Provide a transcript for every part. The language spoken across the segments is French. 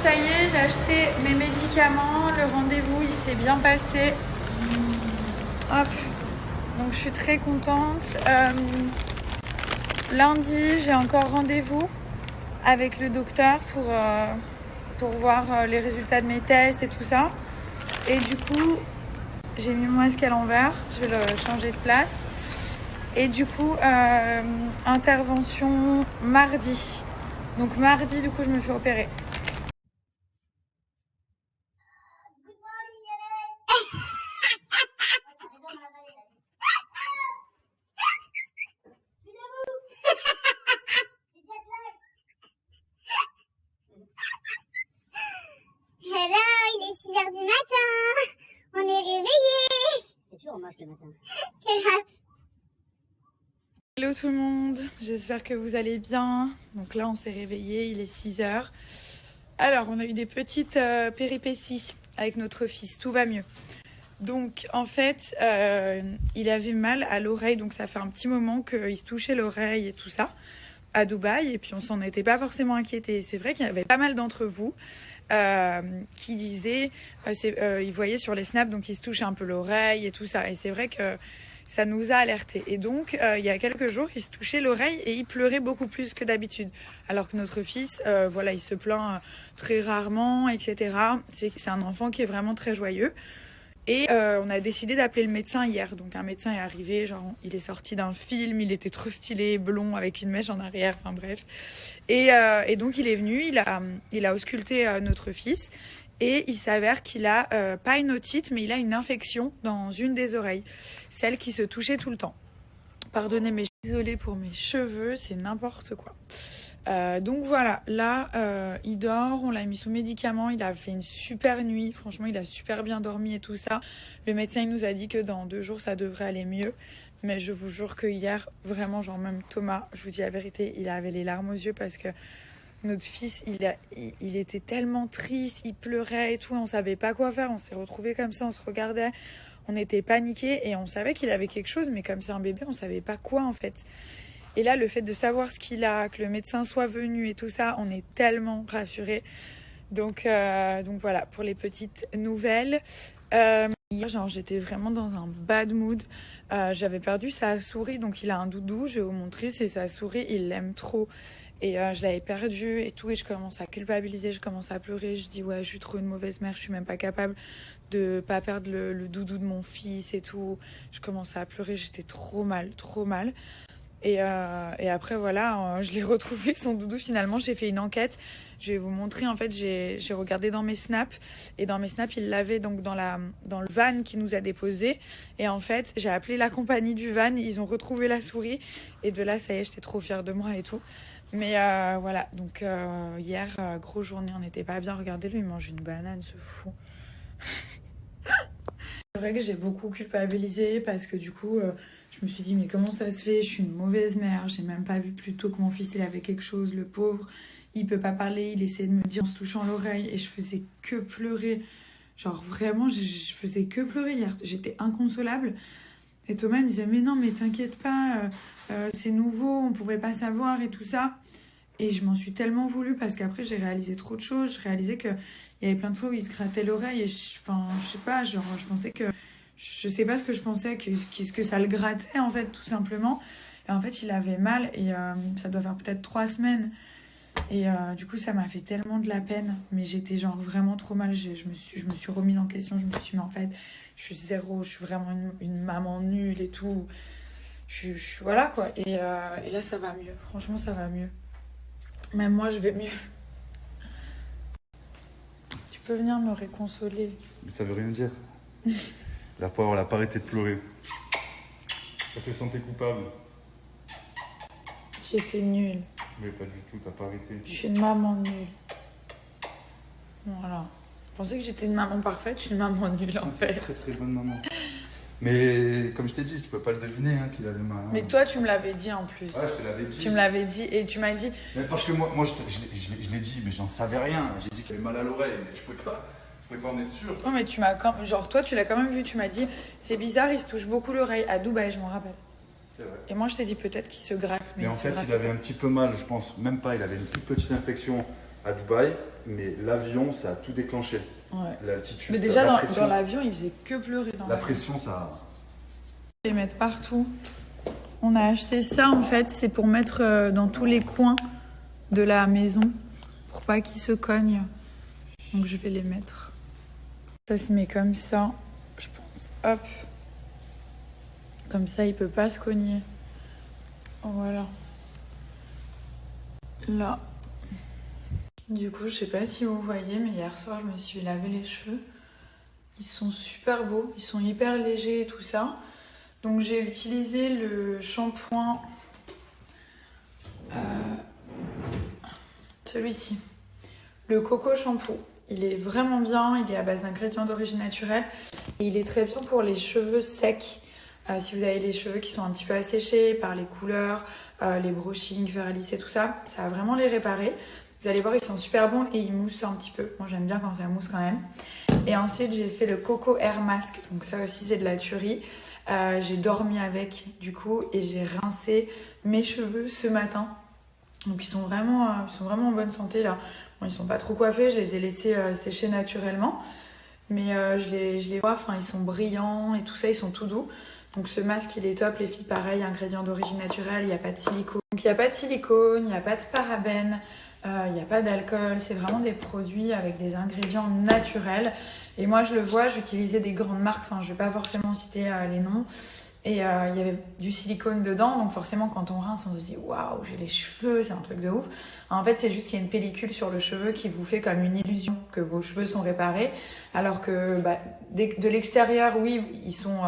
ça y est, j'ai acheté mes médicaments. Le rendez-vous, il s'est bien passé. Hop. Donc, je suis très contente. Lundi, j'ai encore rendez-vous avec le docteur pour voir les résultats de mes tests et tout ça. Et du coup, j'ai mis mon masque à l'envers. Je vais le changer de place. Et du coup, intervention mardi. Donc mardi, du coup, je me fais opérer. Hello, il est 6h du matin. On est réveillés. C'est toujours moche le matin. Hello tout le monde, j'espère que vous allez bien. Donc là, on s'est réveillé, il est 6h. Alors, on a eu des petites péripéties avec notre fils, tout va mieux. Donc, en fait, il avait mal à l'oreille, donc ça fait un petit moment qu'il se touchait l'oreille et tout ça à Dubaï, et puis on s'en était pas forcément inquiété. C'est vrai qu'il y avait pas mal d'entre vous qui disaient, ils voyaient sur les snaps, donc il se touchait un peu l'oreille et tout ça. Et c'est vrai que ça nous a alertés. Et donc, il y a quelques jours, il se touchait l'oreille et il pleurait beaucoup plus que d'habitude. Alors que notre fils, voilà, il se plaint très rarement, etc. C'est un enfant qui est vraiment très joyeux. Et on a décidé d'appeler le médecin hier. Donc un médecin est arrivé, genre il est sorti d'un film, il était trop stylé, blond, avec une mèche en arrière, enfin bref. Et donc il est venu, il a ausculté notre fils. Et il s'avère qu'il a, pas une otite, mais il a une infection dans une des oreilles. Celle qui se touchait tout le temps. Pardonnez, mais je suis désolée pour mes cheveux, c'est n'importe quoi. Donc voilà, là, il dort, on l'a mis sous médicaments, il a fait une super nuit. Franchement, il a super bien dormi et tout ça. Le médecin, il nous a dit que dans 2 jours, ça devrait aller mieux. Mais je vous jure que hier, vraiment, genre même Thomas, je vous dis la vérité, il avait les larmes aux yeux parce que notre fils, il était tellement triste, il pleurait et tout, on savait pas quoi faire, on s'est retrouvés comme ça, on se regardait, on était paniqués et on savait qu'il avait quelque chose, mais comme c'est un bébé, on savait pas quoi en fait. Et là, le fait de savoir ce qu'il a, que le médecin soit venu et tout ça, on est tellement rassurés. Donc voilà, pour les petites nouvelles. Hier, genre, j'étais vraiment dans un bad mood. J'avais perdu sa souris, donc il a un doudou, je vais vous montrer, c'est sa souris, il l'aime trop. Et je l'avais perdu et tout, et je commence à culpabiliser, je commence à pleurer, je dis ouais, je suis trop une mauvaise mère, je suis même pas capable de pas perdre le doudou de mon fils et tout. Je commençais à pleurer, j'étais trop mal, trop mal. Et après voilà, je l'ai retrouvé son doudou finalement, j'ai fait une enquête. Je vais vous montrer, en fait, j'ai regardé dans mes snaps, et dans mes snaps, il l'avait donc dans le van qui nous a déposé. Et en fait, j'ai appelé la compagnie du van, ils ont retrouvé la souris, et de là, ça y est, j'étais trop fière de moi et tout. Mais voilà, donc hier, grosse journée, on n'était pas bien. Regardez-le, il mange une banane, ce fou. C'est vrai que j'ai beaucoup culpabilisé parce que du coup, je me suis dit, mais comment ça se fait? Je suis une mauvaise mère, j'ai même pas vu plus tôt que mon fils il avait quelque chose, le pauvre. Il peut pas parler, il essayait de me dire en se touchant l'oreille et je faisais que pleurer. Genre vraiment, je faisais que pleurer hier, j'étais inconsolable. Et Thomas me disait, mais non, mais t'inquiète pas, c'est nouveau, on pouvait pas savoir et tout ça. Et je m'en suis tellement voulu parce qu'après j'ai réalisé trop de choses. Je réalisais qu'il y avait plein de fois où il se grattait l'oreille et je sais pas, genre je pensais que... Je sais pas ce que je pensais, qu'est-ce que ça le grattait en fait, tout simplement. Et en fait il avait mal et ça doit faire peut-être 3 semaines. Et du coup ça m'a fait tellement de la peine. Mais j'étais genre vraiment trop mal, je me suis remise en question. Je me suis dit mais en fait je suis zéro, je suis vraiment une maman nulle et tout. Voilà quoi. Et là ça va mieux, franchement ça va mieux. Même moi, je vais mieux. Tu peux venir me réconsoler. Mais ça veut rien dire. La pauvre, elle a pas arrêté de pleurer. Elle se sentait coupable. J'étais nulle. Mais pas du tout, t'as pas arrêté. Je suis une maman nulle. Voilà. Je pensais que j'étais une maman parfaite, je suis une maman nulle en fait. Très très bonne maman. Mais comme je t'ai dit, tu peux pas le deviner hein, qu'il avait mal. Hein. Mais toi, tu me l'avais dit en plus. Ouais, je te l'avais dit. Tu me l'avais dit et tu m'as dit... Mais parce que moi je l'ai dit, mais j'en savais rien. J'ai dit qu'il avait mal à l'oreille, mais je pouvais pas en être sûr. Oh, mais tu m'as quand... Genre, toi, tu l'as quand même vu. Tu m'as dit, c'est bizarre, il se touche beaucoup l'oreille. À Dubaï, je m'en rappelle. C'est vrai. Et moi, je t'ai dit peut-être qu'il se gratte. Mais en fait, il avait un petit peu mal, je pense. Même pas, il avait une toute petite infection à Dubaï, mais l'avion, ça a tout déclenché. Ouais. L'altitude, Mais ça, déjà, la dans pression, l'avion, il faisait que pleurer. la pression, ça... Les mettre partout. On a acheté ça, en fait, c'est pour mettre dans tous les coins de la maison, pour pas qu'ils se cognent. Donc, je vais les mettre. Ça se met comme ça, je pense. Hop. Comme ça, il peut pas se cogner. Voilà. Là. Du coup, je sais pas si vous voyez, mais hier soir, je me suis lavé les cheveux. Ils sont super beaux, ils sont hyper légers et tout ça. Donc j'ai utilisé le shampoing, celui-ci, le Coco Shampoo. Il est vraiment bien, il est à base d'ingrédients d'origine naturelle et il est très bien pour les cheveux secs. Si vous avez les cheveux qui sont un petit peu asséchés par les couleurs, les brushings, fer à lisser, tout ça, ça va vraiment les réparer. Vous allez voir, ils sont super bons et ils moussent un petit peu. Moi, j'aime bien quand ça mousse quand même. Et ensuite, j'ai fait le Coco Air Mask. Donc ça aussi, c'est de la tuerie. J'ai dormi avec, du coup, et j'ai rincé mes cheveux ce matin. Donc, ils sont vraiment en bonne santé, là. Bon, ils sont pas trop coiffés. Je les ai laissés sécher naturellement. Mais je les vois, enfin, ils sont brillants et tout ça. Ils sont tout doux. Donc, ce masque, il est top. Les filles, pareil, ingrédients d'origine naturelle. Il n'y a pas de silicone. Donc, il n'y a pas de silicone, il n'y a pas de parabènes. Il n'y a pas d'alcool, c'est vraiment des produits avec des ingrédients naturels. Et moi, je le vois, j'utilisais des grandes marques, enfin, je ne vais pas forcément citer les noms. Et il y avait du silicone dedans, donc forcément, quand on rince, on se dit « Waouh, j'ai les cheveux, c'est un truc de ouf ». En fait, c'est juste qu'il y a une pellicule sur le cheveu qui vous fait comme une illusion que vos cheveux sont réparés. Alors que de l'extérieur, oui, ils sont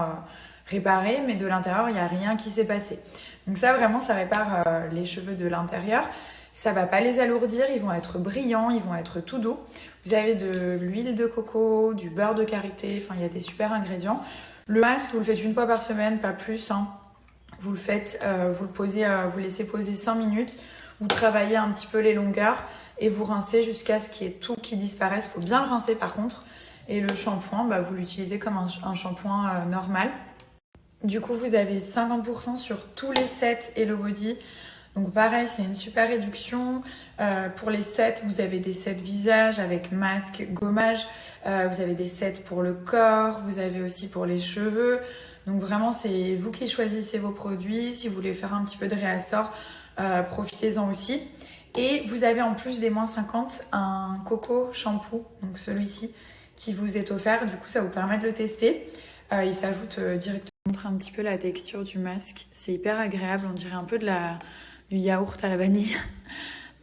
réparés, mais de l'intérieur, il n'y a rien qui s'est passé. Donc ça, vraiment, ça répare les cheveux de l'intérieur. Ça va pas les alourdir, ils vont être brillants, ils vont être tout doux. Vous avez de l'huile de coco, du beurre de karité, enfin il y a des super ingrédients. Le masque, vous le faites une fois par semaine, pas plus. Hein. Vous le faites, vous le posez, vous laissez poser 5 minutes. Vous travaillez un petit peu les longueurs et vous rincez jusqu'à ce qu'il y ait tout qui disparaisse. Il faut bien le rincer par contre. Et le shampoing, vous l'utilisez comme un shampoing normal. Du coup, vous avez 50% sur tous les sets Hello Body. Donc pareil, c'est une super réduction. Pour les sets, vous avez des sets visage avec masque, gommage. Vous avez des sets pour le corps. Vous avez aussi pour les cheveux. Donc vraiment, c'est vous qui choisissez vos produits. Si vous voulez faire un petit peu de réassort, profitez-en aussi. Et vous avez en plus des moins 50 un Coco Shampoo, donc celui-ci, qui vous est offert. Du coup, ça vous permet de le tester. Il s'ajoute directement. Je vous montre un petit peu la texture du masque. C'est hyper agréable. On dirait un peu du yaourt à la vanille.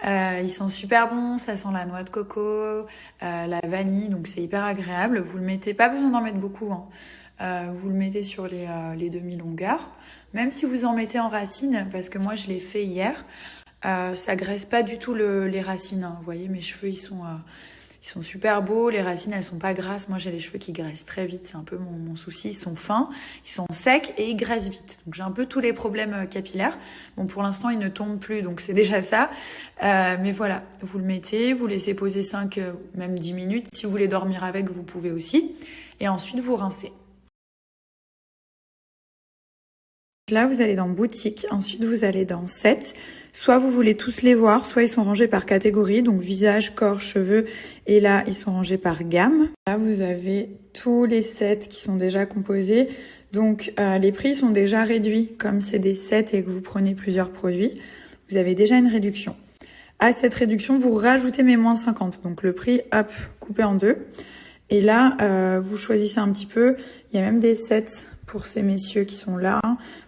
Ils sont super bons, ça sent la noix de coco, la vanille, donc c'est hyper agréable. Vous le mettez, pas besoin d'en mettre beaucoup, hein. Vous le mettez sur les demi-longueurs. Même si vous en mettez en racines, parce que moi je l'ai fait hier, ça graisse pas du tout les racines. Hein. Vous voyez, mes cheveux ils sont super beaux, les racines elles sont pas grasses. Moi j'ai les cheveux qui graissent très vite, c'est un peu mon souci. Ils sont fins, ils sont secs et ils graissent vite. Donc j'ai un peu tous les problèmes capillaires. Bon pour l'instant ils ne tombent plus donc c'est déjà ça. Mais voilà, vous le mettez, vous laissez poser 5, même 10 minutes. Si vous voulez dormir avec, vous pouvez aussi. Et ensuite vous rincez. Là, vous allez dans boutique, ensuite vous allez dans set. Soit vous voulez tous les voir, soit ils sont rangés par catégorie, donc visage, corps, cheveux. Et là, ils sont rangés par gamme. Là, vous avez tous les sets qui sont déjà composés. Donc, les prix sont déjà réduits. Comme c'est des sets et que vous prenez plusieurs produits, vous avez déjà une réduction. À cette réduction, vous rajoutez mes moins 50. Donc, le prix, hop, coupé en deux. Et là, vous choisissez un petit peu. Il y a même des sets pour ces messieurs qui sont là.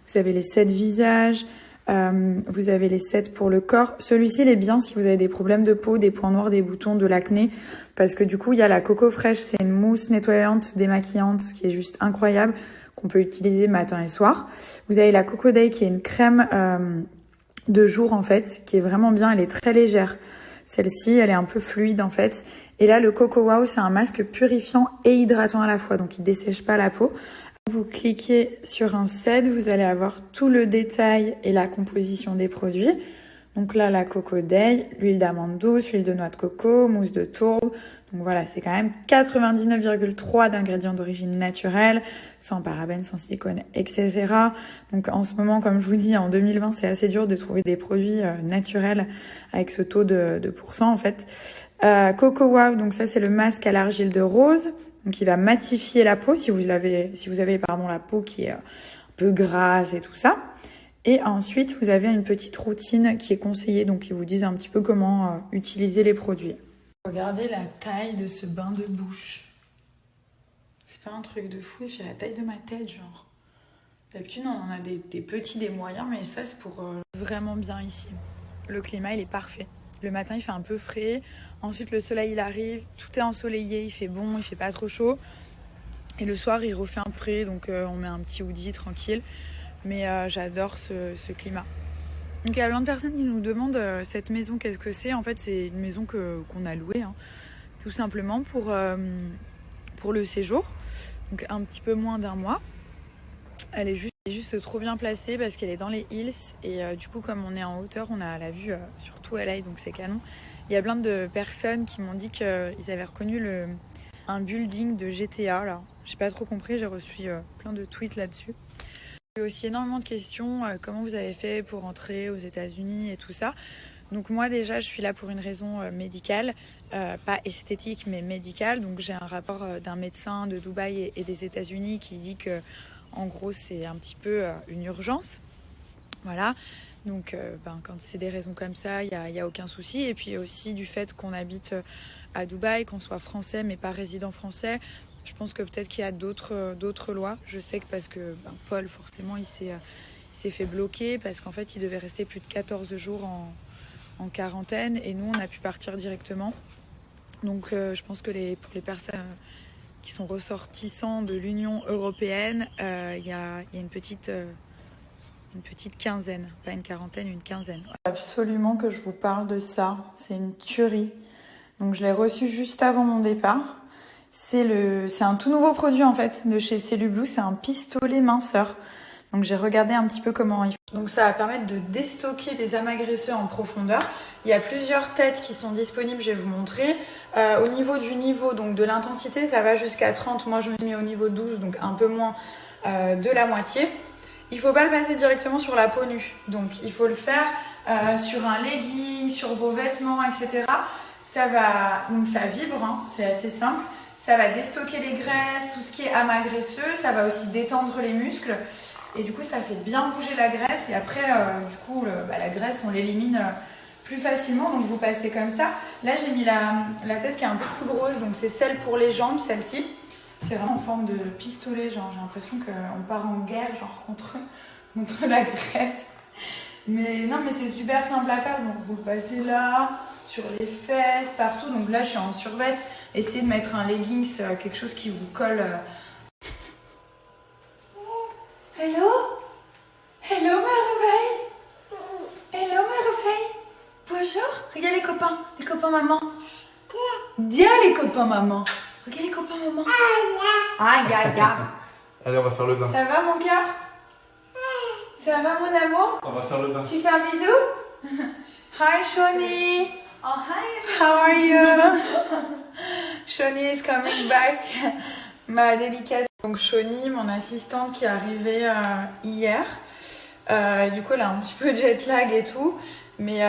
Vous avez les sets visage, vous avez les sets pour le corps. Celui-ci, il est bien si vous avez des problèmes de peau, des points noirs, des boutons, de l'acné. Parce que du coup, il y a la Coco Fresh, c'est une mousse nettoyante, démaquillante, ce qui est juste incroyable, qu'on peut utiliser matin et soir. Vous avez la Coco Day qui est une crème de jour en fait, qui est vraiment bien, elle est très légère. Celle-ci, elle est un peu fluide en fait. Et là, le Coco Wow, c'est un masque purifiant et hydratant à la fois, donc il dessèche pas la peau. Vous cliquez sur un set, vous allez avoir tout le détail et la composition des produits. Donc là, la Coco Day, l'huile d'amande douce, l'huile de noix de coco, mousse de tourbe. Donc voilà, c'est quand même 99,3 d'ingrédients d'origine naturelle, sans parabènes, sans silicone, etc. Donc en ce moment, comme je vous dis, en 2020, c'est assez dur de trouver des produits naturels avec ce taux de pourcent en fait. Coco Wow, donc ça c'est le masque à l'argile de rose. Donc il va matifier la peau si vous avez la peau qui est un peu grasse et tout ça. Et ensuite, vous avez une petite routine qui est conseillée, donc ils vous disent un petit peu comment utiliser les produits. Regardez la taille de ce bain de douche. C'est pas un truc de fou, il fait la taille de ma tête, genre. D'habitude, on en a des petits, des moyens, mais ça, c'est pour vraiment bien ici. Le climat, il est parfait. Le matin, il fait un peu frais. Ensuite, le soleil, il arrive. Tout est ensoleillé, il fait bon, il fait pas trop chaud. Et le soir, il refait un peu frais, donc on met un petit hoodie tranquille. Mais j'adore ce climat. Donc il y a plein de personnes qui nous demandent cette maison, qu'est-ce que c'est. En fait, c'est une maison qu'on a louée, hein, tout simplement pour le séjour. Donc un petit peu moins d'un mois. Elle est juste trop bien placée parce qu'elle est dans les hills. Et du coup, comme on est en hauteur, on a la vue sur tout LA, donc c'est canon. Il y a plein de personnes qui m'ont dit qu'ils avaient reconnu un building de GTA. Là. J'ai pas trop compris, j'ai reçu plein de tweets là-dessus. J'ai aussi énormément de questions, comment vous avez fait pour rentrer aux États-Unis et tout ça. Donc moi déjà je suis là pour une raison médicale, pas esthétique mais médicale. Donc j'ai un rapport d'un médecin de Dubaï et des États-Unis qui dit que en gros c'est un petit peu une urgence. Voilà. Donc quand c'est des raisons comme ça, il y a aucun souci. Et puis aussi du fait qu'on habite à Dubaï, qu'on soit français mais pas résident français. Je pense que peut-être qu'il y a d'autres lois. Je sais que parce que Paul, forcément, il s'est fait bloquer parce qu'en fait, il devait rester plus de 14 jours en quarantaine et nous, on a pu partir directement. Donc, je pense que pour les personnes qui sont ressortissants de l'Union européenne, il y a une petite quinzaine, pas une quarantaine, une quinzaine. Absolument que je vous parle de ça. C'est une tuerie. Donc, je l'ai reçu juste avant mon départ. C'est un tout nouveau produit en fait de chez Cellublue, c'est un pistolet minceur. Donc j'ai regardé un petit peu comment il fait. Donc ça va permettre de déstocker des amas graisseux en profondeur. Il y a plusieurs têtes qui sont disponibles, je vais vous montrer. Au niveau du niveau, donc de l'intensité, ça va jusqu'à 30. Moi je me suis mis au niveau 12, donc un peu moins de la moitié. Il ne faut pas le passer directement sur la peau nue. Donc il faut le faire sur un legging, sur vos vêtements, etc. Donc ça vibre, hein, c'est assez simple. Ça va déstocker les graisses, tout ce qui est amas graisseux. Ça va aussi détendre les muscles. Et du coup, ça fait bien bouger la graisse. Et après, la graisse, on l'élimine plus facilement. Donc, vous passez comme ça. Là, j'ai mis la tête qui est un peu plus grosse. Donc, c'est celle pour les jambes, celle-ci. C'est vraiment en forme de pistolet. Genre, j'ai l'impression qu'on part en guerre genre contre la graisse. Mais non, mais c'est super simple à faire. Donc, vous le passez là, sur les fesses, partout. Donc là, je suis en survêt. Essayez de mettre un leggings, quelque chose qui vous colle. Hello? Hello, merveille? Hello, merveille? Bonjour? Regarde les copains maman. Dis les copains maman. Regarde les copains maman. Aïe, aïe, aïe. Allez, on va faire le bain. Ça va, mon cœur? Ça va, mon amour? On va faire le bain. Tu fais un bisou? Hi, Shoni. Oh, hi. How are you? Shoni is coming back. Ma délicate. Donc Shoni, mon assistante qui est arrivée hier. Du coup, elle a un petit peu de jet lag et tout. Mais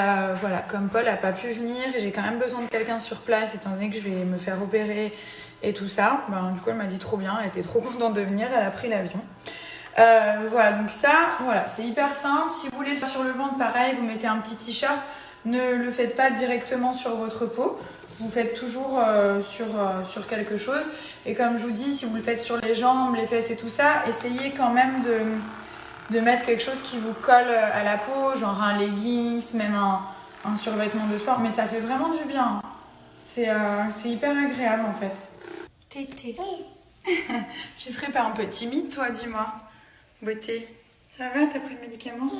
voilà, comme Paul n'a pas pu venir, j'ai quand même besoin de quelqu'un sur place étant donné que je vais me faire opérer et tout ça. Du coup, elle m'a dit trop bien, elle était trop contente de venir, elle a pris l'avion. Voilà, donc ça, voilà, c'est hyper simple. Si vous voulez le faire sur le ventre, pareil, vous mettez un petit t-shirt. Ne le faites pas directement sur votre peau. Vous faites toujours sur quelque chose. Et comme je vous dis, si vous le faites sur les jambes, les fesses et tout ça, essayez quand même de mettre quelque chose qui vous colle à la peau, genre un leggings, même un survêtement de sport. Mais ça fait vraiment du bien. C'est hyper agréable en fait. Tété. Tu serais pas un peu timide toi, dis-moi. Beauté. Ça va, t'as pris le médicament?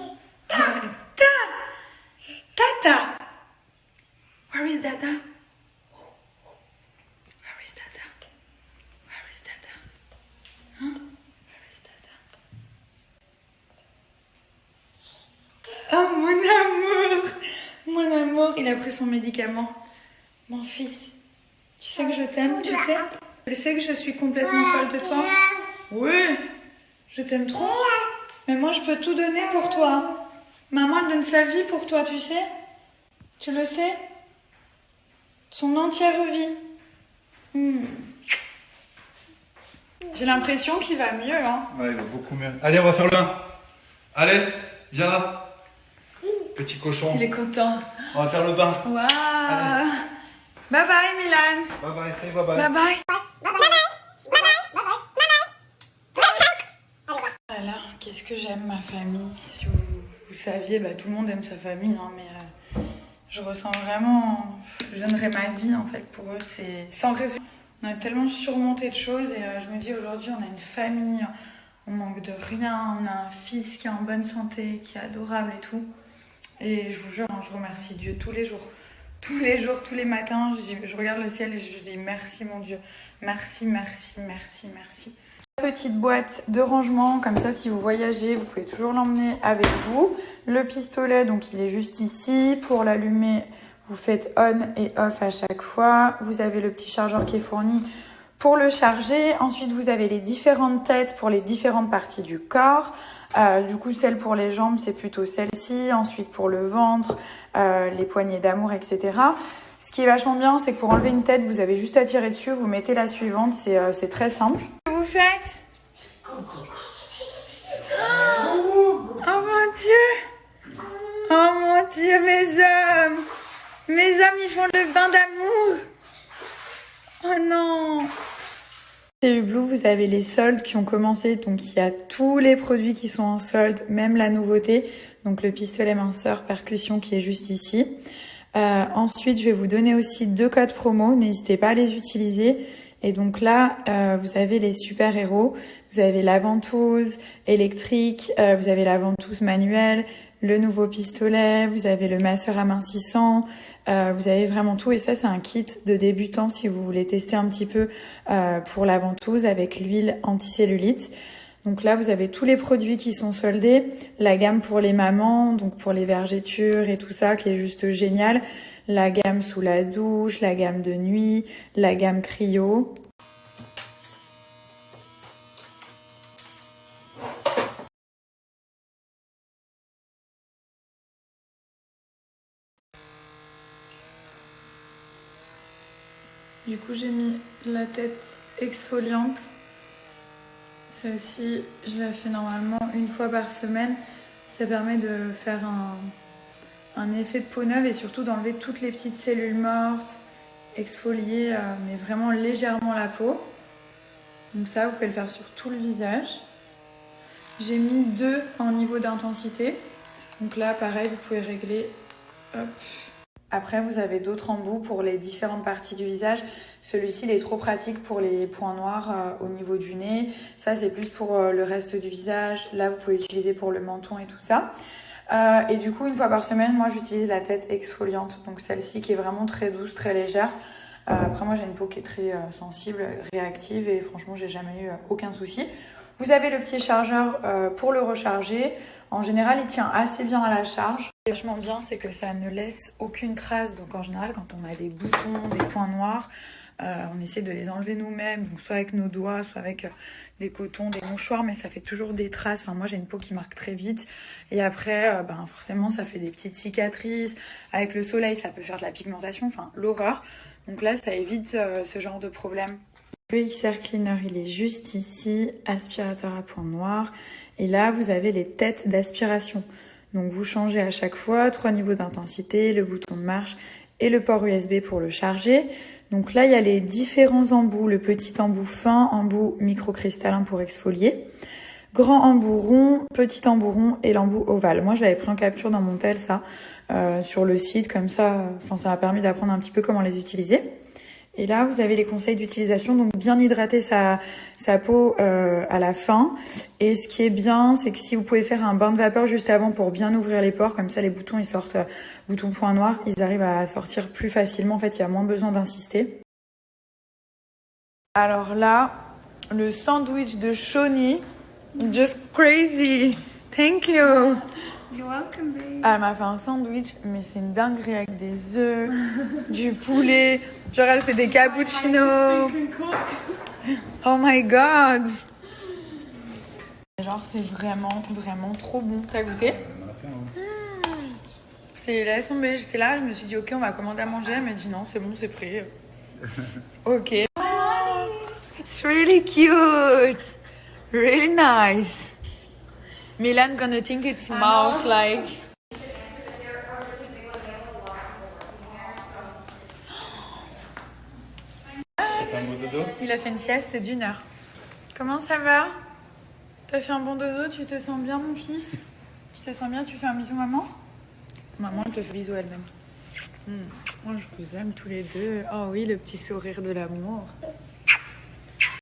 Tata! Where is Dada? Where is Dada? Where is Dada? Hein? Where is Dada? Oh mon amour! Mon amour, il a pris son médicament. Mon fils, Tu sais que je t'aime, tu sais? Tu sais que je suis complètement folle de toi? Oui, je t'aime trop. Mais moi, je peux tout donner pour toi. Maman, elle donne sa vie pour toi, tu sais? Tu le sais? Son entière vie. J'ai l'impression qu'il va mieux, hein? Ouais, il va beaucoup mieux. Allez, on va faire le bain. Allez, viens là. Petit cochon. Il est content. On va faire le bain. Waouh! Bye bye, Milan. Bye bye, say bye bye. Bye bye. Voilà, qu'est-ce que j'aime ma famille. Si vous saviez, tout le monde aime sa famille, hein, mais je ressens vraiment, je donnerais ma vie en fait pour eux. C'est sans rêver. On a tellement surmonté de choses et je me dis aujourd'hui on a une famille, on manque de rien, on a un fils qui est en bonne santé, qui est adorable et tout. Et je vous jure, je remercie Dieu tous les jours. Tous les jours, tous les matins, je regarde le ciel et je dis merci mon Dieu. Merci, merci, merci, merci. Petite boîte de rangement, comme ça si vous voyagez, vous pouvez toujours l'emmener avec vous. Le pistolet, donc il est juste ici. Pour l'allumer, vous faites on et off à chaque fois. Vous avez le petit chargeur qui est fourni pour le charger. Ensuite, vous avez les différentes têtes pour les différentes parties du corps. Du coup, celle pour les jambes, c'est plutôt celle-ci. Ensuite, pour le ventre, les poignées d'amour, etc. Ce qui est vachement bien, c'est que pour enlever une tête, vous avez juste à tirer dessus. Vous mettez la suivante, c'est très simple. Qu'est-ce que vous faites? Oh mon Dieu! Oh mon Dieu, mes hommes! Mes hommes, ils font le bain d'amour! Oh non! Chez Hublot, vous avez les soldes qui ont commencé, donc il y a tous les produits qui sont en solde, même la nouveauté, donc le pistolet minceur percussion qui est juste ici. Ensuite, je vais vous donner aussi 2 codes promo, n'hésitez pas à les utiliser. Et donc là, vous avez les super-héros, vous avez la ventouse électrique, vous avez la ventouse manuelle, le nouveau pistolet, vous avez le masseur amincissant, vous avez vraiment tout. Et ça, c'est un kit de débutant si vous voulez tester un petit peu pour la ventouse avec l'huile anticellulite. Donc là, vous avez tous les produits qui sont soldés, la gamme pour les mamans, donc pour les vergetures et tout ça, qui est juste génial. La gamme sous la douche, la gamme de nuit, la gamme cryo. Du coup, j'ai mis la tête exfoliante. Celle-ci, je la fais normalement 1 fois par semaine. Ça permet de faire un effet de peau neuve et surtout d'enlever toutes les petites cellules mortes, exfolier mais vraiment légèrement la peau. Donc ça, vous pouvez le faire sur tout le visage. J'ai mis 2 en niveau d'intensité. Donc là, pareil, vous pouvez régler. Hop. Après, vous avez d'autres embouts pour les différentes parties du visage. Celui-ci, il est trop pratique pour les points noirs au niveau du nez. Ça, c'est plus pour le reste du visage. Là, vous pouvez l'utiliser pour le menton et tout ça. Et du coup, 1 fois par semaine, moi, j'utilise la tête exfoliante. Donc celle-ci qui est vraiment très douce, très légère. Après, moi, j'ai une peau qui est très sensible, réactive. Et franchement, j'ai jamais eu aucun souci. Vous avez le petit chargeur pour le recharger. En général, il tient assez bien à la charge. Ce qui est vachement bien, c'est que ça ne laisse aucune trace. Donc en général, quand on a des boutons, des points noirs, on essaie de les enlever nous-mêmes, donc soit avec nos doigts, soit avec des cotons, des mouchoirs, mais ça fait toujours des traces. Enfin, moi, j'ai une peau qui marque très vite. Et après, forcément, ça fait des petites cicatrices. Avec le soleil, ça peut faire de la pigmentation. Enfin, l'horreur. Donc là, ça évite ce genre de problème. Le XR Cleaner, il est juste ici, aspirateur à points noirs. Et là, vous avez les têtes d'aspiration. Donc, vous changez à chaque fois, 3 niveaux d'intensité, le bouton de marche et le port USB pour le charger. Donc là, il y a les différents embouts. Le petit embout fin, embout microcristallin pour exfolier. Grand embout rond, petit embout rond et l'embout ovale. Moi, je l'avais pris en capture dans mon tel, ça, sur le site. Comme ça, ça m'a permis d'apprendre un petit peu comment les utiliser. Et là, vous avez les conseils d'utilisation, donc bien hydrater sa peau à la fin. Et ce qui est bien, c'est que si vous pouvez faire un bain de vapeur juste avant pour bien ouvrir les pores, comme ça les boutons ils sortent, boutons point noir, ils arrivent à sortir plus facilement. En fait, il y a moins besoin d'insister. Alors là, le sandwich de Shawnee, just crazy. Thank you. You're welcome, babe. Elle m'a fait un sandwich, mais c'est une dinguerie avec des œufs, du poulet. Genre, elle fait des cappuccinos. Oh my god. Genre, c'est vraiment, vraiment trop bon. T'as goûté? C'est laisse tomber. J'étais là, je me suis dit, ok, on va commander à manger. Elle m'a dit, non, c'est bon, c'est prêt. Ok. It's really cute. Really nice. Milan gonna think it's mouse like. Il a fait une sieste d'une heure. Comment ça va? T'as fait un bon dodo? Tu te sens bien, mon fils? Tu te sens bien? Tu fais un bisou, maman? Maman, elle te fait bisou elle-même. Moi, je vous aime tous les deux. Oh oui, le petit sourire de l'amour.